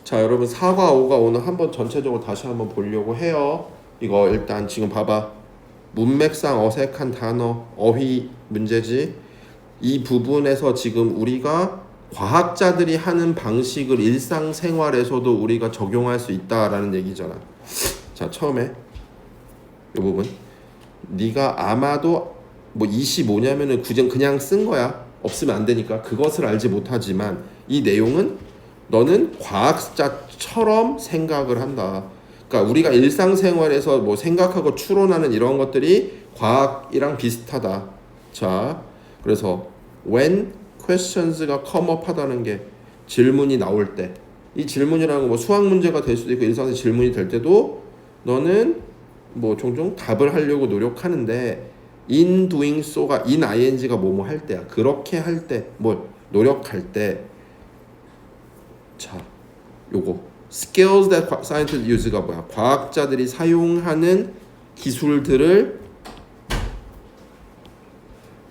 자, 여러분 4과 5가 오늘 한번 전체적으로 다시 한번 보려고 해요. 이거 일단 지금 봐봐. 문맥상 어색한 단어, 어휘 문제지. 이 부분에서 지금 우리가 과학자들이 하는 방식을 일상생활에서도 우리가 적용할 수 있다라는 얘기잖아. 자, 처음에 이 부분. 네가 아마도 뭐 25냐면은 그냥 쓴 거야. 없으면 안 되니까. 그것을 알지 못하지만 이 내용은 너는 과학자처럼 생각을 한다. 그러니까 우리가 일상생활에서 뭐 생각하고 추론하는 이런 것들이 과학이랑 비슷하다. 자, 그래서 when questions가 come up 하다는 게 질문이 나올 때, 이 질문이라는 건 뭐 수학 문제가 될 수도 있고 일상에서 질문이 될 때도 너는 뭐 종종 답을 하려고 노력하는데 in doing so가 in ing가 뭐뭐 할 때야. 그렇게 할 때, 뭘 노력할 때. 자, 요거 skills that scientists use가 뭐야? 과학자들이 사용하는 기술들을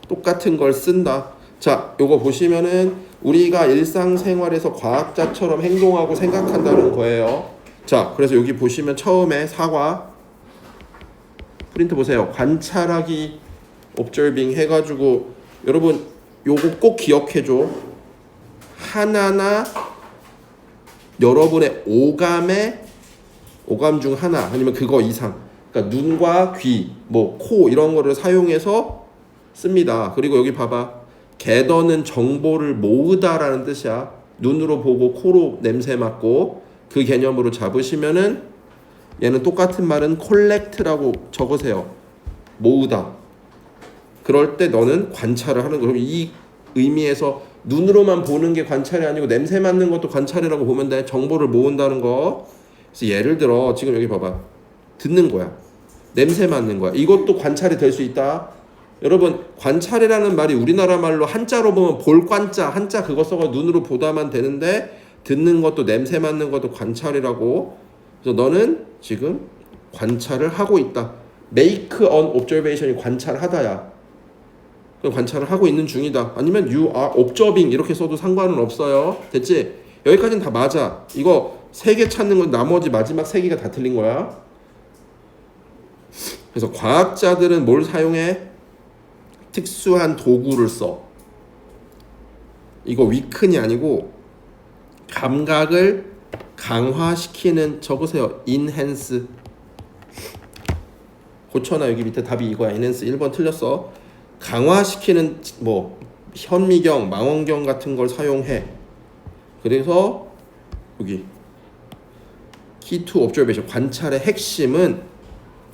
똑같은 걸 쓴다. 자, 요거 보시면은 우리가 일상생활에서 과학자처럼 행동하고 생각한다는 거예요. 자, 그래서 여기 보시면 처음에 사과 프린트 보세요. 관찰하기 observing 해가지고 여러분 요거 꼭 기억해줘. 하나나 여러분의 오감 중 하나 아니면 그거 이상, 그러니까 눈과 귀, 뭐 코 이런 거를 사용해서 씁니다. 그리고 여기 봐봐. gather는 정보를 모으다라는 뜻이야. 눈으로 보고 코로 냄새 맡고 그 개념으로 잡으시면은 얘는 똑같은 말은 collect라고 적으세요. 모으다. 그럴 때 너는 관찰을 하는 거예요. 이 의미에서 눈으로만 보는 게 관찰이 아니고 냄새 맡는 것도 관찰이라고 보면 돼. 정보를 모은다는 거. 그래서 예를 들어 지금 여기 봐봐. 듣는 거야. 냄새 맡는 거야. 이것도 관찰이 될 수 있다. 여러분 관찰이라는 말이 우리나라 말로 한자로 보면 볼관자 한자 그거 써서 눈으로 보다만 되는데 듣는 것도 냄새 맡는 것도 관찰이라고. 그래서 너는 지금 관찰을 하고 있다. make an observation이 관찰하다야. 관찰을 하고 있는 중이다. 아니면 you are observing 이렇게 써도 상관은 없어요. 됐지? 여기까지는 다 맞아. 이거 3개 찾는 건 나머지 마지막 3개가 다 틀린 거야. 그래서 과학자들은 뭘 사용해? 특수한 도구를 써. 이거 위큰이 아니고 감각을 강화시키는, 적으세요. enhance. 고쳐놔. 여기 밑에 답이 이거야. enhance 1번 틀렸어. 강화시키는 뭐 현미경, 망원경 같은 걸 사용해. 그래서 여기 key to observation 관찰의 핵심은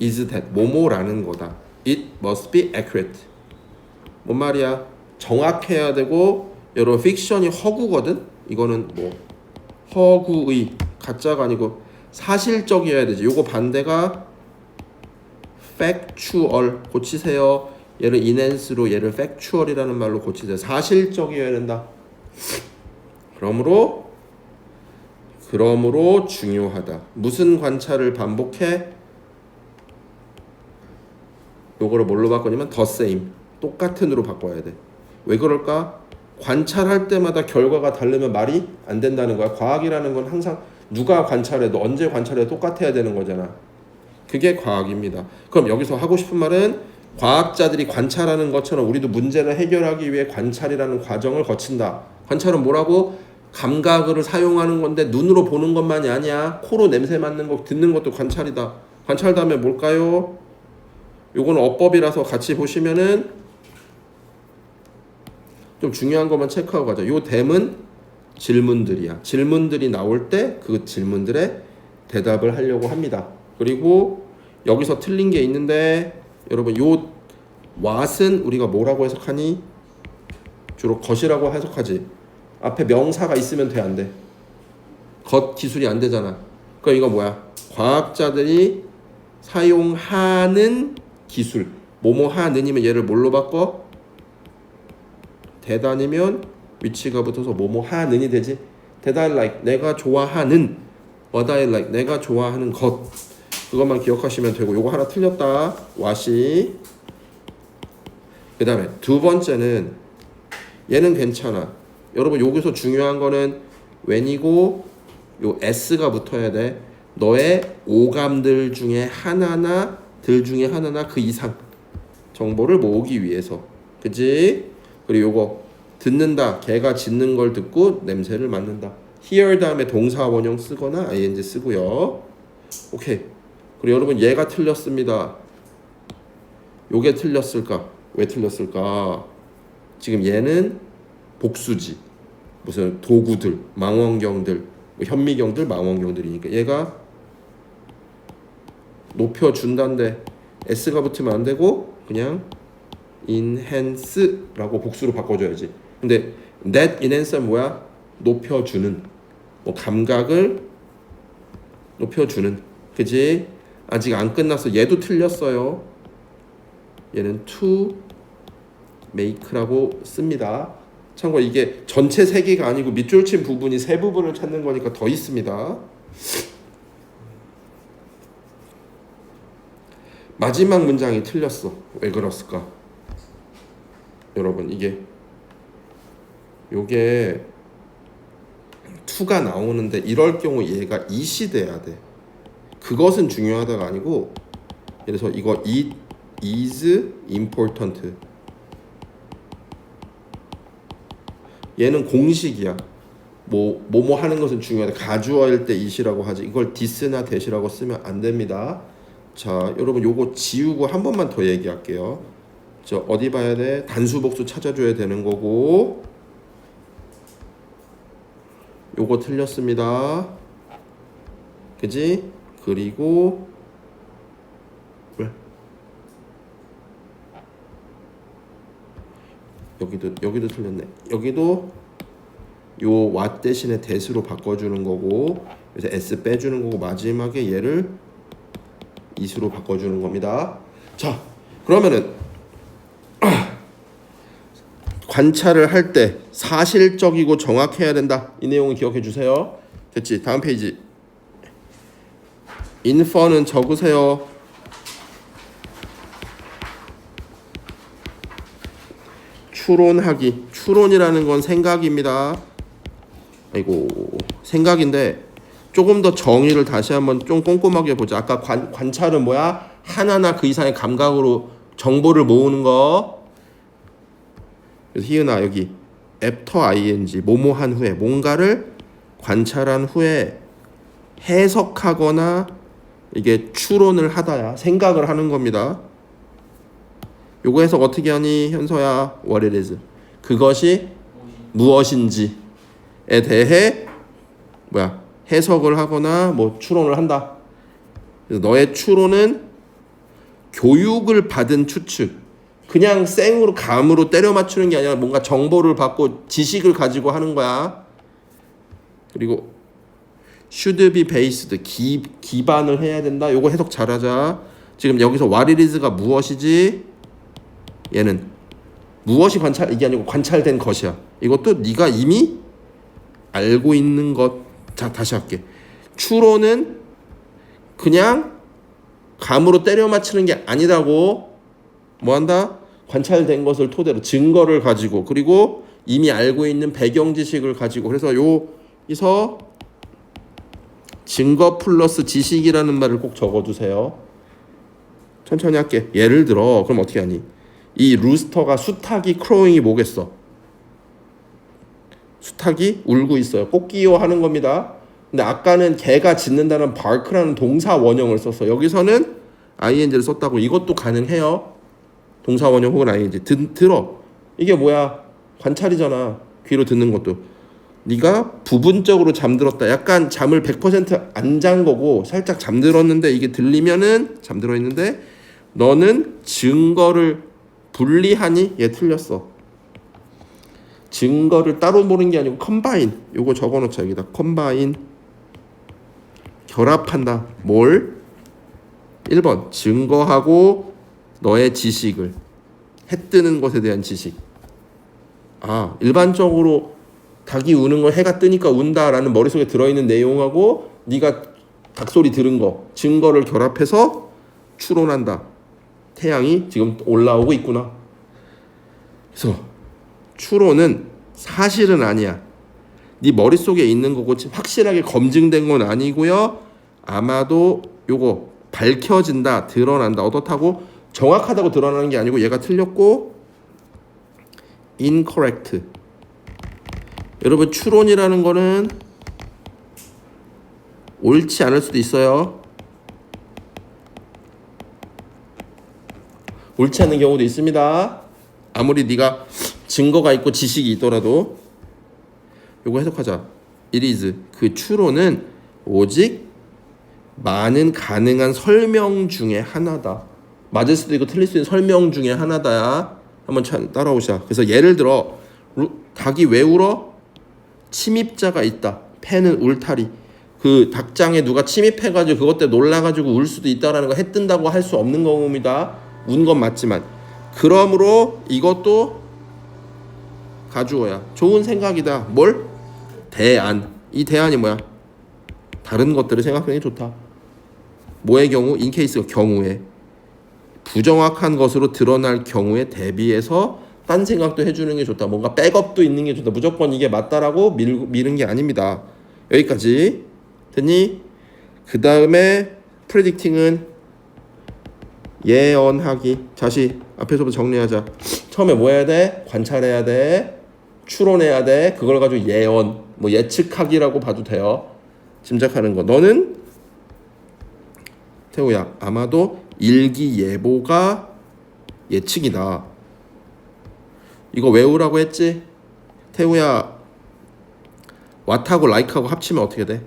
is that 뭐뭐라는 거다. It must be accurate. 뭔 말이야? 정확해야 되고 여러분 픽션이 허구거든. 이거는 뭐 허구의 가짜가 아니고 사실적이어야 되지. 요거 반대가 factual. 고치세요. 얘를 enhance로 얘를 factual이라는 말로 고치세요. 사실적이어야 된다. 그러므로 중요하다. 무슨 관찰을 반복해? 요거를 뭘로 바꾸냐면 the same. 똑같은으로 바꿔야 돼. 왜 그럴까? 관찰할 때마다 결과가 다르면 말이 안 된다는 거야. 과학이라는 건 항상 누가 관찰해도 언제 관찰해도 똑같아야 되는 거잖아. 그게 과학입니다. 그럼 여기서 하고 싶은 말은 과학자들이 관찰하는 것처럼 우리도 문제를 해결하기 위해 관찰이라는 과정을 거친다. 관찰은 뭐라고? 감각을 사용하는 건데 눈으로 보는 것만이 아니야. 코로 냄새 맡는 거, 듣는 것도 관찰이다. 관찰 다음에 뭘까요? 요거는 어법이라서 같이 보시면은 좀 중요한 것만 체크하고 가자. 요 댐은 질문들이야. 질문들이 나올 때 그 질문들에 대답을 하려고 합니다. 그리고 여기서 틀린 게 있는데 여러분 요 what은 우리가 뭐라고 해석하니? 주로 것이라고 해석하지. 앞에 명사가 있으면 돼, 안 돼? 것 기술이 안 되잖아. 그럼 이거 뭐야? 과학자들이 사용하는 기술. 뭐뭐 하는이면 얘를 뭘로 바꿔? 대단이면 위치가 붙어서 뭐뭐 하는이 되지. 대단 like 내가 좋아하는, what I like 내가 좋아하는 것. 그것만 기억하시면 되고. 요거 하나 틀렸다. 와시. 그 다음에 두 번째는 얘는 괜찮아. 여러분 여기서 중요한 거는 when이고 요 S가 붙어야 돼. 너의 오감들 중에 하나나 그 이상 정보를 모으기 위해서. 그지? 그리고 요거 듣는다. 걔가 짖는 걸 듣고 냄새를 맡는다. hear 다음에 동사 원형 쓰거나 ing 쓰고요. 오케이. 그리고 여러분 얘가 틀렸습니다. 요게 틀렸을까? 왜 틀렸을까? 지금 얘는 복수지. 무슨 도구들, 망원경들, 뭐 현미경들, 망원경들이니까 얘가 높여준다는데 S가 붙으면 안 되고 그냥 enhance라고 복수로 바꿔줘야지. 근데 that enhance는 뭐야? 높여주는, 뭐 감각을 높여주는. 그지? 아직 안 끝났어. 얘도 틀렸어요. 얘는 to make라고 씁니다. 참고 이게 전체 세 개가 아니고 밑줄 친 부분이 세 부분을 찾는 거니까 더 있습니다. 마지막 문장이 틀렸어. 왜 그랬을까? 여러분 요게 to가 나오는데 이럴 경우 얘가 it이 돼야 돼. 그것은 중요하다가 아니고, 그래서 이거 it is important. 얘는 공식이야. 뭐뭐 하는 것은 중요하다. 가주어일 때 it이라고 하지. 이걸 this나 that이라고 쓰면 안 됩니다. 자, 여러분 요거 지우고 한 번만 더 얘기할게요. 저 어디 봐야 돼? 단수 복수 찾아줘야 되는 거고. 요거 틀렸습니다. 그지? 그리고 여기도 틀렸네. 여기도 요 what 대신에 that으로 바꿔주는 거고, 그래서 s 빼주는 거고, 마지막에 얘를 it으로 바꿔주는 겁니다. 자, 그러면은 관찰을 할 때 사실적이고 정확해야 된다. 이 내용을 기억해 주세요. 됐지? 다음 페이지. infer는 적으세요. 추론하기. 추론이라는 건 생각입니다. 아이고, 생각인데 조금 더 정의를 다시 한번 좀 꼼꼼하게 보자. 아까 관찰은 뭐야? 하나나 그 이상의 감각으로 정보를 모으는 거. 그래서 희은아 여기 after ing 뭐뭐한 후에, 뭔가를 관찰한 후에 해석하거나 이게 추론을 하다야, 생각을 하는 겁니다. 요거 해석 어떻게 하니 현서야? what it is. 그것이 무엇인지에 대해 뭐야? 해석을 하거나 뭐 추론을 한다. 그래서 너의 추론은 교육을 받은 추측. 그냥 생으로 감으로 때려 맞추는 게 아니라 뭔가 정보를 받고 지식을 가지고 하는 거야. 그리고 should be based, 기반을 해야 된다. 요거 해석 잘하자. 지금 여기서 what it is가 무엇이지? 얘는 무엇이 이게 아니고 관찰된 것이야. 이것도 네가 이미 알고 있는 것. 자, 다시 할게. 추론은 그냥 감으로 때려 맞추는 게 아니라고. 뭐한다? 관찰된 것을 토대로 증거를 가지고, 그리고 이미 알고 있는 배경 지식을 가지고. 그래서 여기서 증거 플러스 지식이라는 말을 꼭 적어두세요. 천천히 할게. 예를 들어 그럼 어떻게 하니? 이 루스터가 수탉이 크로잉이 뭐겠어? 수탉이 울고 있어요. 꽃기호 하는 겁니다. 근데 아까는 개가 짖는다는 bark라는 동사 원형을 썼어. 여기서는 ing를 썼다고. 이것도 가능해요. 동사 원형 혹은 ing. 들어. 이게 뭐야? 관찰이잖아. 귀로 듣는 것도. 네가 부분적으로 잠들었다. 약간 잠을 100% 안 잔 거고 살짝 잠들었는데 이게 들리면은 잠들어 있는데 너는 증거를 분리하니? 얘 틀렸어. 증거를 따로 모르는 게 아니고 컴바인. 요거 적어놓자 여기다. 컴바인. 결합한다. 뭘? 1번 증거하고 너의 지식을. 해 뜨는 것에 대한 지식. 아, 일반적으로 닭이 우는 거 해가 뜨니까 운다라는 머릿속에 들어있는 내용하고 네가 닭소리 들은 거, 증거를 결합해서 추론한다. 태양이 지금 올라오고 있구나. 그래서 추론은 사실은 아니야. 네 머릿속에 있는 거고 확실하게 검증된 건 아니고요. 아마도 요거 밝혀진다, 드러난다. 어떻다고? 정확하다고 드러나는 게 아니고 얘가 틀렸고 incorrect. 여러분 추론이라는 거는 옳지 않을 수도 있어요. 옳지 않는 경우도 있습니다. 아무리 네가 증거가 있고 지식이 있더라도. 요거 해석하자. It is. 그 추론은 오직 많은 가능한 설명 중에 하나다. 맞을 수도 있고 틀릴 수도 있는 설명 중에 하나다야. 한번 따라오시자. 그래서 예를 들어 닭이 왜 울어? 침입자가 있다. 팬은 울타리. 그 닭장에 누가 침입해가지고 그것 때문에 놀라가지고 울 수도 있다라는 거 해뜬다고 할 수 없는 겁니다. 운 건 맞지만. 그러므로 이것도 가주어야. 좋은 생각이다. 뭘? 대안. 이 대안이 뭐야? 다른 것들을 생각하는 게 좋다. 뭐의 경우? 인케이스가 경우에. 부정확한 것으로 드러날 경우에 대비해서 딴 생각도 해주는 게 좋다. 뭔가 백업도 있는 게 좋다. 무조건 이게 맞다라고 미는 게 아닙니다. 여기까지 됐니? 그 다음에 predicting은 예언하기. 다시 앞에서부터 정리하자. 처음에 뭐 해야 돼? 관찰해야 돼. 추론해야 돼. 그걸 가지고 예언, 뭐 예측하기라고 봐도 돼요. 짐작하는 거. 너는 태우야 아마도 일기예보가 예측이다. 이거 외우라고 했지? 태우야 what하고 like하고 합치면 어떻게 돼?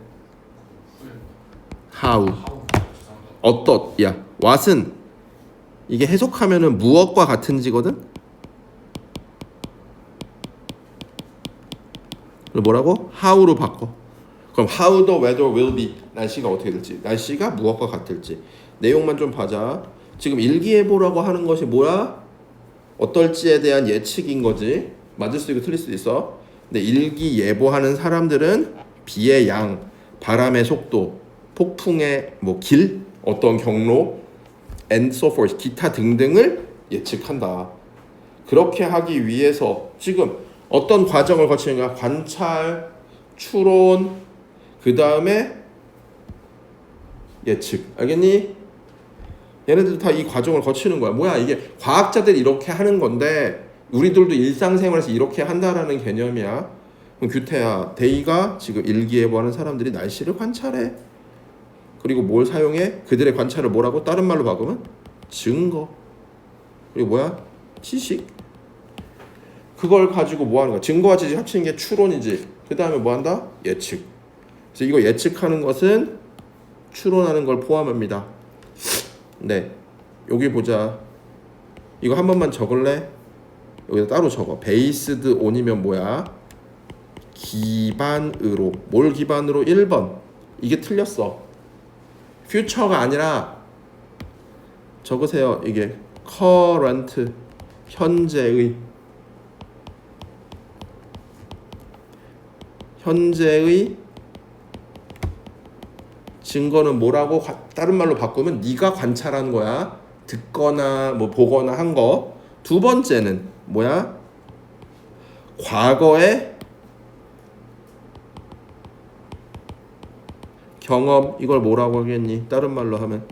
how. 어떻. 야 what은 이게 해석하면은 무엇과 같은지거든? 뭐라고? how로 바꿔. 그럼 how the weather will be. 날씨가 어떻게 될지. 날씨가 무엇과 같을지. 내용만 좀 봐자. 지금 일기예보라고 하는 것이 뭐야? 어떨지에 대한 예측인 거지. 맞을 수도 있고 틀릴 수도 있어. 근데 일기예보하는 사람들은 비의 양, 바람의 속도, 폭풍의 뭐 길, 어떤 경로, and so forth, 기타 등등을 예측한다. 그렇게 하기 위해서 지금 어떤 과정을 거치는가? 관찰, 추론, 그 다음에 예측. 알겠니? 얘네들도 다 이 과정을 거치는 거야. 뭐야 이게 과학자들이 이렇게 하는 건데 우리들도 일상생활에서 이렇게 한다라는 개념이야. 그럼 규태야, 데이가 지금 일기예보하는 사람들이 날씨를 관찰해. 그리고 뭘 사용해? 그들의 관찰을 뭐라고? 다른 말로 바꾸면 증거. 그리고 뭐야? 지식. 그걸 가지고 뭐 하는 거야? 증거와 지식 합치는 게 추론이지. 그 다음에 뭐 한다? 예측. 그래서 이거 예측하는 것은 추론하는 걸 포함합니다. 네, 여기 보자. 이거 한 번만 적을래? 여기다 따로 적어. based on이면 뭐야? 기반으로. 뭘 기반으로? 1번. 이게 틀렸어. future가 아니라 적으세요. 이게 current. 현재의 증거는 뭐라고? 다른 말로 바꾸면 네가 관찰한 거야. 듣거나 뭐 보거나 한 거. 두 번째는 뭐야? 과거의 경험. 이걸 뭐라고 하겠니? 다른 말로 하면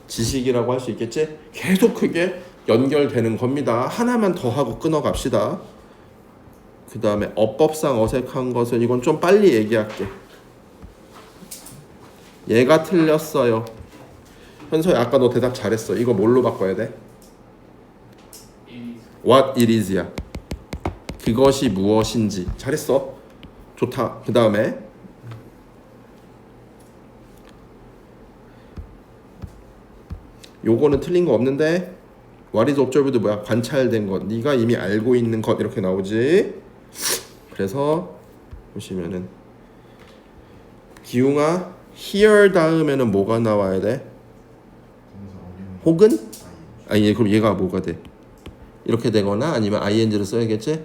지식이라고 할 수 있겠지? 계속 그게 연결되는 겁니다. 하나만 더 하고 끊어갑시다. 그 다음에 어법상 어색한 것은 이건 좀 빨리 얘기할게. 얘가 틀렸어요. 현서야 아까 너 대답 잘했어. 이거 뭘로 바꿔야 돼? What it is야. 그것이 무엇인지. 잘했어. 좋다. 그 다음에 요거는 틀린 거 없는데 What is observed 뭐야? 관찰된 것. 네가 이미 알고 있는 것. 이렇게 나오지. 그래서 보시면은 기웅아 here 다음에는 뭐가 나와야 돼? 혹은? 아니 그럼 얘가 뭐가 돼? 이렇게 되거나 아니면 ing를 써야겠지?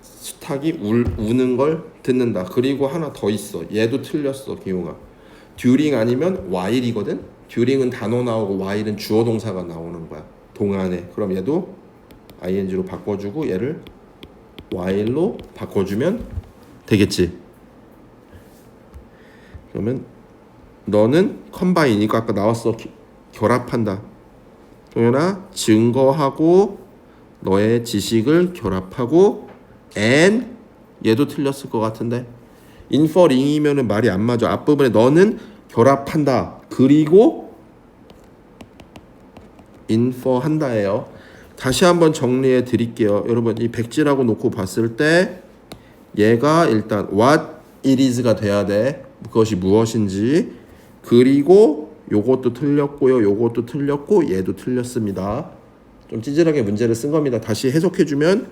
수탉이 우는 걸 듣는다. 그리고 하나 더 있어. 얘도 틀렸어 기웅아. during 아니면 while이거든? during은 단어 나오고 while은 주어 동사가 나오는 거야. 동안에. 그럼 얘도 ing로 바꿔주고 얘를 while로 바꿔주면 되겠지. 그러면 너는 컴바인이니까 아까 나왔어. 결합한다. 동현아, 증거하고 너의 지식을 결합하고 and 얘도 틀렸을 것 같은데 inferring이면은 말이 안 맞아. 앞부분에 너는 결합한다. 그리고 infer한다예요. 다시 한번 정리해 드릴게요. 여러분 이 백지라고 놓고 봤을 때 얘가 일단 what it is가 돼야 돼. 그것이 무엇인지. 그리고 요것도 틀렸고요. 요것도 틀렸고 얘도 틀렸습니다. 좀 찌질하게 문제를 쓴 겁니다. 다시 해석해 주면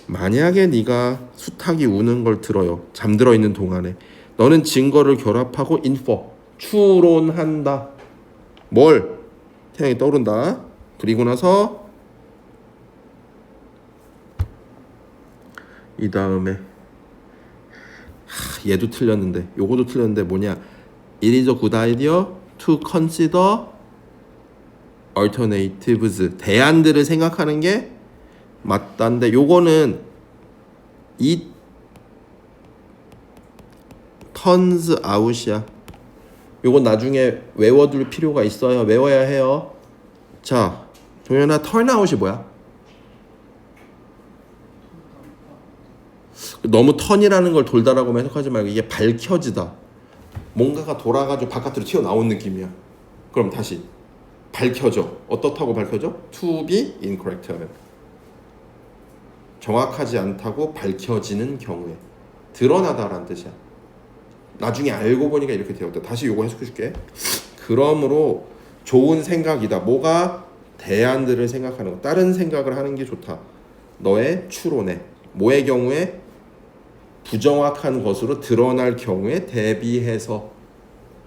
만약에 네가 수탉이 우는 걸 들어요. 잠들어 있는 동안에 너는 증거를 결합하고 infer 추론한다. 뭘? 태양이 떠오른다. 그리고 나서 이 다음에 얘도 틀렸는데 요거도 틀렸는데 뭐냐? It is a good idea to consider alternatives. 대안들을 생각하는 게 맞다인데 요거는 it turns out이야. 요건 나중에 외워둘 필요가 있어요. 외워야 해요. 자, 동현아, turn out이 뭐야? 너무 턴이라는 걸 돌다라고 해석하지 말고 이게 밝혀지다. 뭔가가 돌아가지고 바깥으로 튀어나온 느낌이야. 그럼 다시 밝혀져. 어떻다고 밝혀져? To be incorrect 하면 정확하지 않다고 밝혀지는 경우에 드러나다라는 뜻이야. 나중에 알고 보니까 이렇게 되었다. 다시 요거 해석해 줄게. 그러므로 좋은 생각이다. 뭐가? 대안들을 생각하는 거. 다른 생각을 하는 게 좋다. 너의 추론에. 뭐의 경우에? 부정확한 것으로 드러날 경우에 대비해서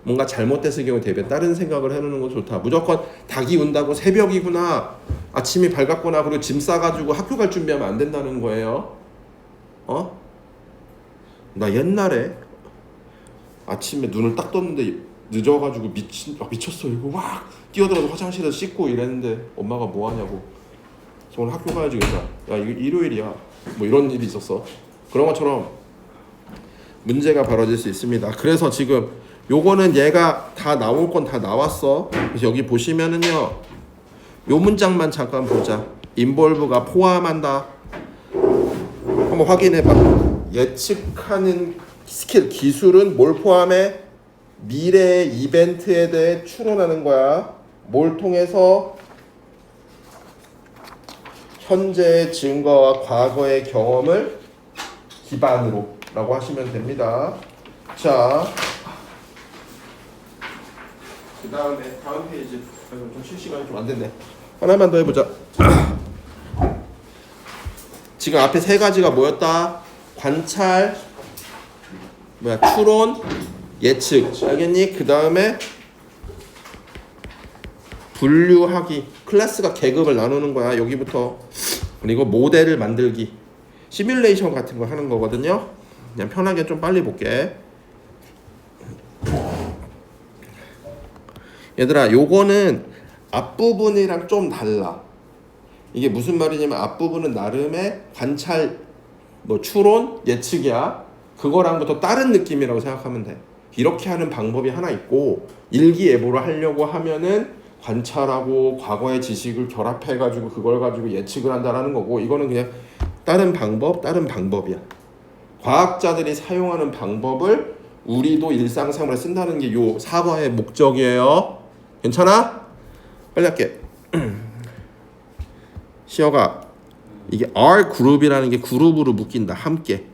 뭔가 잘못됐을 경우에 대비해 다른 생각을 해놓는 건 좋다. 무조건 닭이 운다고 새벽이구나, 아침이 밝았구나, 그리고 짐 싸가지고 학교 갈 준비하면 안 된다는 거예요. 나 옛날에 아침에 눈을 딱 떴는데 늦어가지고 미쳤어. 이거 막 뛰어들어서 화장실에서 씻고 이랬는데 엄마가 뭐 하냐고. 오늘 학교 가야지. 그래서 야 이거 일요일이야. 뭐 이런 일이 있었어. 그런 것처럼 문제가 벌어질 수 있습니다. 그래서 지금 요거는 얘가 다 나올 건 다 나왔어. 그래서 여기 보시면은요, 요 문장만 잠깐 보자. involve가 포함한다. 한번 확인해봐. 예측하는 스킬, 기술은 뭘 포함해? 미래의 이벤트에 대해 추론하는 거야. 뭘 통해서? 현재의 증거와 과거의 경험을 기반으로 라고 하시면 됩니다. 자, 그 다음에 다음 페이지. 좀 실시간이 좀 안 됐네. 하나만 더 해보자. 지금 앞에 세 가지가 뭐였다? 관찰, 추론, 예측. 알겠니? 그 다음에 분류하기. 클래스가 계급을 나누는 거야. 여기부터. 그리고 모델을 만들기. 시뮬레이션 같은 거 하는 거거든요. 그냥 편하게 좀 빨리 볼게. 얘들아, 요거는 앞부분이랑 좀 달라. 이게 무슨 말이냐면 앞부분은 나름의 관찰, 추론, 예측이야. 그거랑도 또 다른 느낌이라고 생각하면 돼. 이렇게 하는 방법이 하나 있고, 일기예보를 하려고 하면은 관찰하고 과거의 지식을 결합해가지고 그걸 가지고 예측을 한다라는 거고, 이거는 그냥 다른 방법이야. 과학자들이 사용하는 방법을 우리도 일상생활에 쓴다는 게 요 사과의 목적이에요. 괜찮아? 빨리 할게. 시어가 이게 R 그룹이라는 게 그룹으로 묶인다. 함께.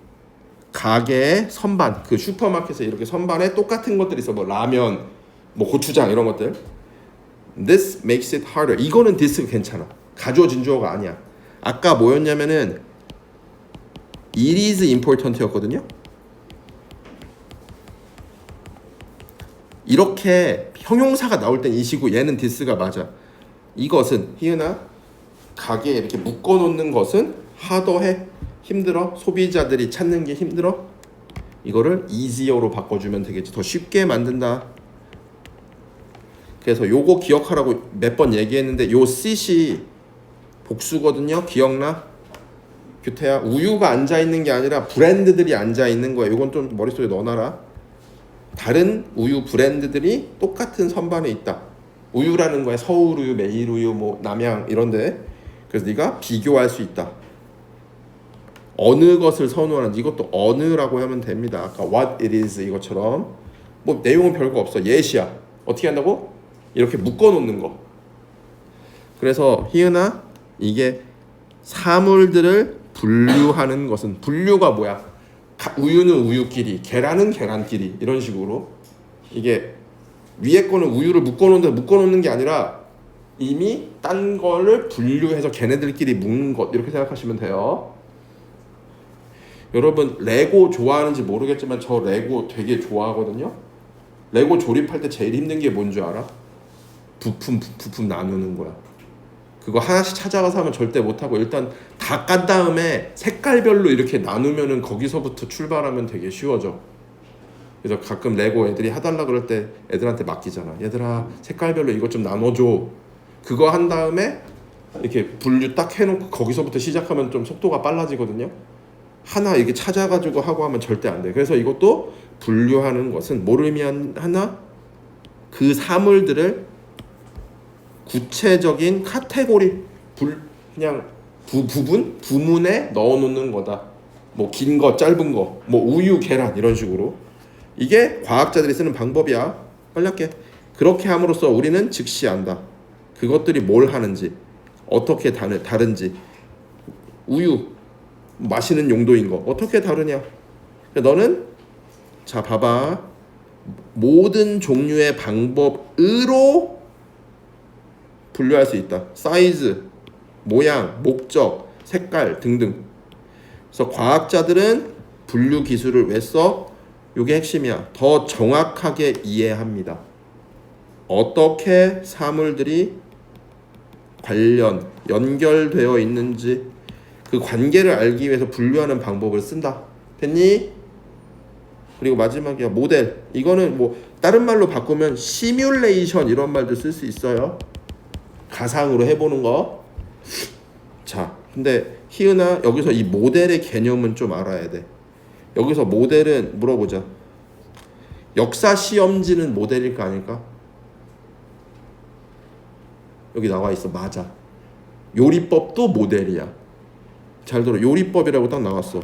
가게의 선반, 그 슈퍼마켓에 이렇게 선반에 똑같은 것들이 있어. 라면, 고추장 이런 것들. This makes it harder. 이거는 this가 괜찮아. 가주어진 주어가 아니야. 아까 뭐였냐면은 it is important였거든요. 이렇게 형용사가 나올 땐 이시고 얘는 this가 맞아. 이것은 희은아, 가게에 이렇게 묶어놓는 것은 하더해. 힘들어. 소비자들이 찾는 게 힘들어. 이거를 easier로 바꿔주면 되겠지. 더 쉽게 만든다. 그래서 요거 기억하라고 몇 번 얘기했는데 요 sit이 복수거든요. 기억나? 규태야, 우유가 앉아 있는 게 아니라 브랜드들이 앉아 있는 거야. 이건 좀 머릿속에 넣어놔라. 다른 우유 브랜드들이 똑같은 선반에 있다. 우유라는 거야. 서울우유, 매일우유, 뭐 남양 이런데. 그래서 네가 비교할 수 있다. 어느 것을 선호하는지, 이것도 어느라고 하면 됩니다. 아까 what it is 이것처럼. 뭐 내용은 별거 없어. 예시야. 어떻게 한다고? 이렇게 묶어놓는 거. 그래서 희은아, 이게 사물들을 분류하는 것은, 분류가 뭐야? 우유는 우유끼리, 계란은 계란끼리, 이런 식으로. 이게 위에 거는 우유를 묶어놓는 게 아니라 이미 딴 거를 분류해서 걔네들끼리 묶는 것, 이렇게 생각하시면 돼요. 여러분 레고 좋아하는지 모르겠지만 저 레고 되게 좋아하거든요. 레고 조립할 때 제일 힘든 게 뭔 줄 알아? 부품 나누는 거야. 그거 하나씩 찾아가서 하면 절대 못하고, 일단 다 깐 다음에 색깔별로 이렇게 나누면은 거기서부터 출발하면 되게 쉬워져. 그래서 가끔 레고 애들이 하달라 그럴 때 애들한테 맡기잖아. 얘들아 색깔별로 이것 좀 나눠줘. 그거 한 다음에 이렇게 분류 딱 해놓고 거기서부터 시작하면 좀 속도가 빨라지거든요. 하나 이렇게 찾아가지고 하고 하면 절대 안 돼. 그래서 이것도 분류하는 것은 뭐를 의미하나? 그 사물들을 구체적인 카테고리, 그냥 부문에 넣어놓는 거다. 뭐 긴 거, 짧은 거, 뭐 우유, 계란 이런 식으로. 이게 과학자들이 쓰는 방법이야. 빨리 할게. 그렇게 함으로써 우리는 즉시 안다. 그것들이 뭘 하는지, 어떻게 다른지. 우유 마시는 용도인 거 어떻게 다르냐. 너는 자 봐봐. 모든 종류의 방법으로 분류할 수 있다. 사이즈, 모양, 목적, 색깔 등등. 그래서 과학자들은 분류 기술을 왜 써? 이게 핵심이야. 더 정확하게 이해합니다. 어떻게 사물들이 연결되어 있는지, 그 관계를 알기 위해서 분류하는 방법을 쓴다. 됐니? 그리고 마지막이야. 모델. 이거는 뭐 다른 말로 바꾸면 시뮬레이션 이런 말도 쓸 수 있어요. 가상으로 해보는 거. 자, 근데 희은아, 여기서 이 모델의 개념은 좀 알아야 돼. 여기서 모델은 물어보자. 역사 시험지는 모델일까 아닐까? 여기 나와 있어. 맞아. 요리법도 모델이야. 잘 들어. 요리법이라고 딱 나왔어.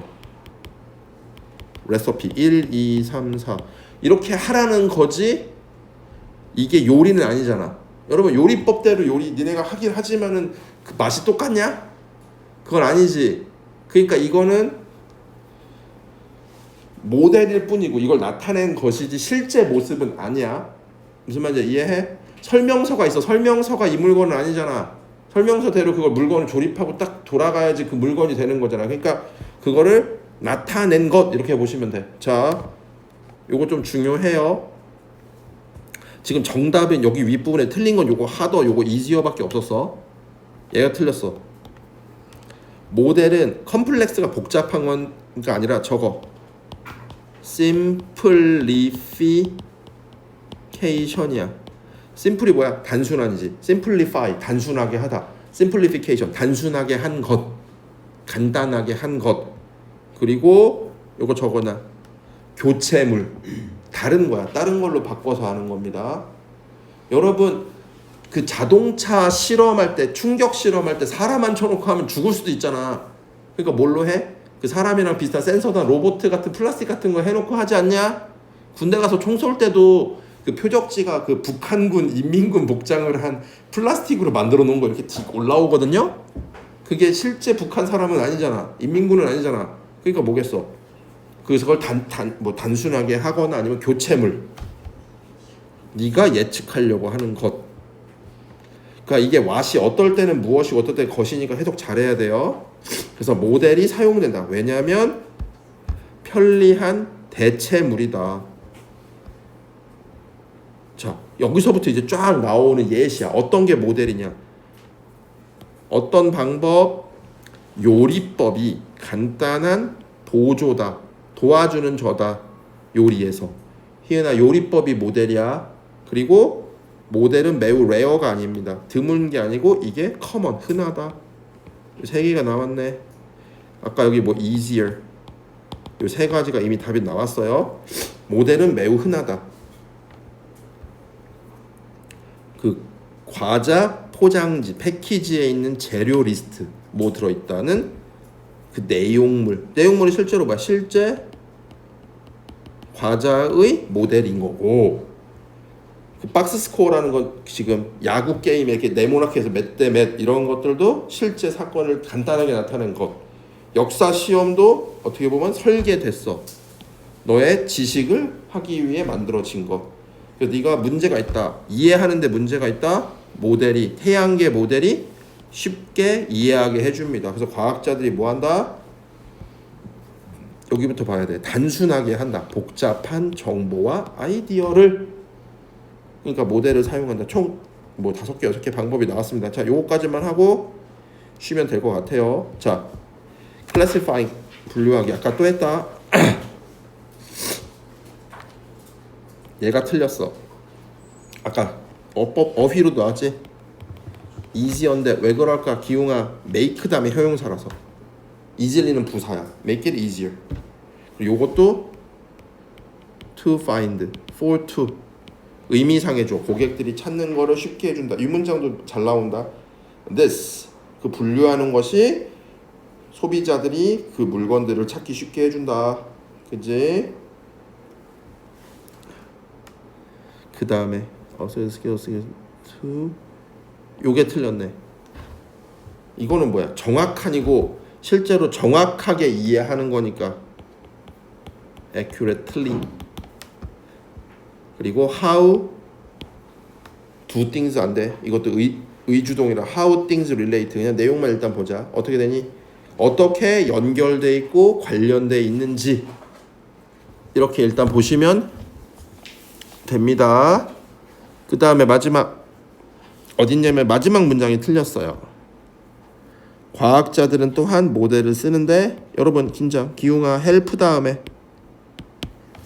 레시피 1, 2, 3, 4 이렇게 하라는 거지. 이게 요리는 아니잖아. 여러분 요리법대로 요리 니네가 하긴 하지만은 그 맛이 똑같냐? 그건 아니지. 그러니까 이거는 모델일 뿐이고 이걸 나타낸 것이지 실제 모습은 아니야. 무슨 말인지 이해해? 설명서가 있어. 설명서가 이 물건은 아니잖아. 설명서대로 그걸 물건을 조립하고 딱 돌아가야지 그 물건이 되는 거잖아. 그러니까 그거를 나타낸 것 이렇게 보시면 돼. 자, 요거 좀 중요해요. 지금 정답은 여기 윗부분에 틀린 건 요거 하더, 요거 이지어밖에 없었어. 얘가 틀렸어. 모델은 컴플렉스가 복잡한 건가 아니라 저거 심플리피케이션이야. 심플이 뭐야? 단순한이지. 심플리파이 단순하게 하다. 심플리피케이션 단순하게 한 것, 간단하게 한 것. 그리고 요거 저거나 교체물 다른 거야. 다른 걸로 바꿔서 하는 겁니다. 여러분 그 자동차 실험할 때, 충격 실험할 때 사람 앉혀놓고 하면 죽을 수도 있잖아. 그러니까 뭘로 해? 그 사람이랑 비슷한 센서나 로봇 같은 플라스틱 같은 거 해놓고 하지 않냐? 군대 가서 총 쏠 때도 그 표적지가 그 북한군 인민군 복장을 한 플라스틱으로 만들어 놓은 거 이렇게 올라오거든요. 그게 실제 북한 사람은 아니잖아. 인민군은 아니잖아. 그러니까 뭐겠어? 그래서 그걸 단순하게 하거나 아니면 교체물. 네가 예측하려고 하는 것. 그러니까 이게 what이 어떨 때는 무엇이고 어떨 때는 것이니까 해석 잘해야 돼요. 그래서 모델이 사용된다. 왜냐하면 편리한 대체물이다. 자, 여기서부터 이제 쫙 나오는 예시야. 어떤 게 모델이냐? 어떤 방법, 요리법이 간단한 보조다. 도와주는 저다. 요리에서. 희은아, 요리법이 모델이야. 그리고 모델은 매우 레어가 아닙니다. 드문 게 아니고 이게 커먼, 흔하다. 세 개가 나왔네. 아까 여기 뭐 easier 요 세 가지가 이미 답이 나왔어요. 모델은 매우 흔하다. 그 과자 포장지 패키지에 있는 재료 리스트 뭐 들어있다는 그 내용물이 실제로 뭐야? 실제 과자의 모델인 거고, 그 박스 스코어라는 건 지금 야구 게임에 이렇게 네모나게 해서 몇 대 몇 이런 것들도 실제 사건을 간단하게 나타낸 것. 역사 시험도 어떻게 보면 설계됐어. 너의 지식을 하기 위해 만들어진 것. 그래서 네가 문제가 있다, 이해하는데 문제가 있다, 모델이 태양계 모델이 쉽게 이해하게 해줍니다. 그래서 과학자들이 뭐한다? 여기부터 봐야 돼. 단순하게 한다. 복잡한 정보와 아이디어를, 그러니까 모델을 사용한다. 총 뭐 5개 6개 방법이 나왔습니다. 자, 요거까지만 하고 쉬면 될 것 같아요. 자, classifying 분류하기 아까 또 했다. 얘가 틀렸어. 아까 어휘로 나왔지? easier인데 왜 그럴까? 기웅아, make 다음에 형용사라서. easily 부사야. make it easier. 그리고 요것도 to find, for to 의미상해줘. 고객들이 찾는 거를 쉽게 해준다. 이 문장도 잘 나온다. this 그 분류하는 것이 소비자들이 그 물건들을 찾기 쉽게 해준다. 그지? 그 다음에 to 요게 틀렸네. 이거는 뭐야? 정확한이고 실제로 정확하게 이해하는 거니까 accurately. 그리고 how do things 안 돼. 이것도 의주동이라 how things relate. 그냥 내용만 일단 보자. 어떻게 되니? 어떻게 연결돼 있고 관련돼 있는지 이렇게 일단 보시면 됩니다. 그 다음에 마지막 어딨냐면 마지막 문장이 틀렸어요. 과학자들은 또한 모델을 쓰는데, 여러분 긴장, 기웅아 help 다음에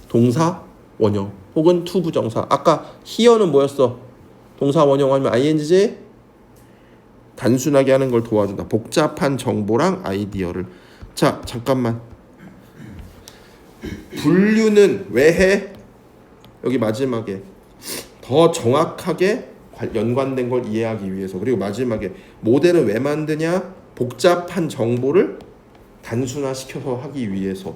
동사 원형 혹은 to 부정사. 아까 here는 뭐였어? 동사 원형 아니면 ing지? 단순하게 하는 걸 도와준다. 복잡한 정보랑 아이디어를. 자, 잠깐만. 분류는 왜 해? 여기 마지막에 더 정확하게 연관된 걸 이해하기 위해서. 그리고 마지막에 모델은 왜 만드냐? 복잡한 정보를 단순화시켜서 하기 위해서.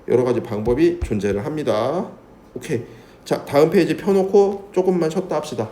여러 가지 방법이 존재를 합니다. 오케이. 자, 다음 페이지 펴놓고 조금만 쉬었다 합시다.